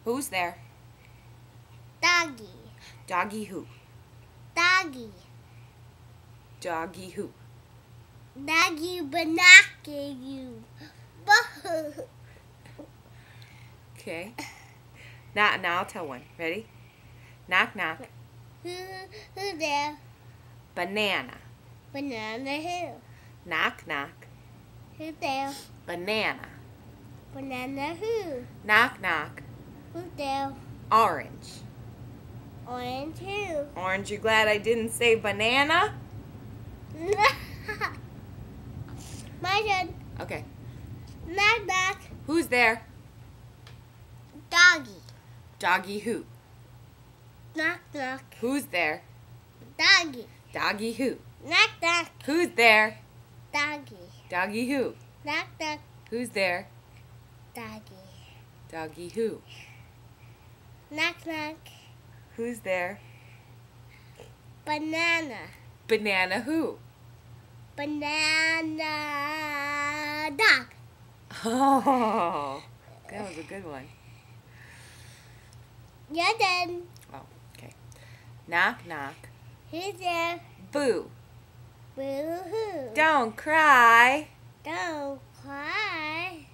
Who's there? Doggy. Doggy who? Doggy. Doggy who? Doggy banana you. Okay. Now I'll tell one. Ready? Knock, knock. Who there? Banana. Banana who? Knock, knock. Who there? Banana. Banana who? Knock, knock. Who there? Orange. Orange who? Orange, you glad I didn't say banana? My turn. Okay. Knock knock. Who's there? Doggy. Doggy who? Knock knock. Who's there? Doggy. Doggy who? Knock knock. Who's there? Doggy. Doggy who? Knock knock. Who's there? Doggy. Doggy who? Knock knock. Who's there? Banana. Banana who? Banana dog. Oh, that was a good one. You're done. Oh, okay. Knock, knock. Who's there? Boo. Boo-hoo. Don't cry. Don't cry.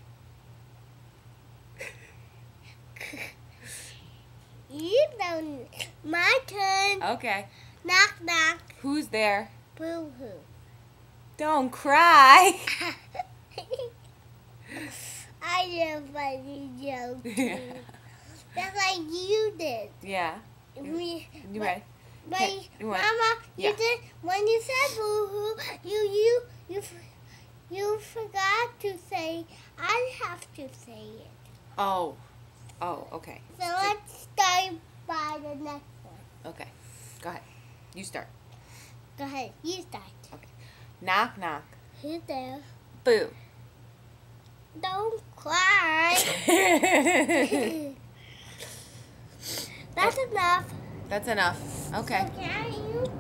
You don't. My turn. Okay. Knock knock. Who's there? Boo-hoo. Don't cry. I did a funny joke too. Yeah. That's like you did. Yeah. Me, You ready? but Okay, you want- Mama, Yeah. you did when you said boo-hoo. You forgot to say. I have to say it. Oh. Oh, okay. So let's start by the next one. Okay. Go ahead. You start. Go ahead. You start. Knock, knock. Who's there? Boo. Don't cry. That's enough. That's enough. Okay. So can you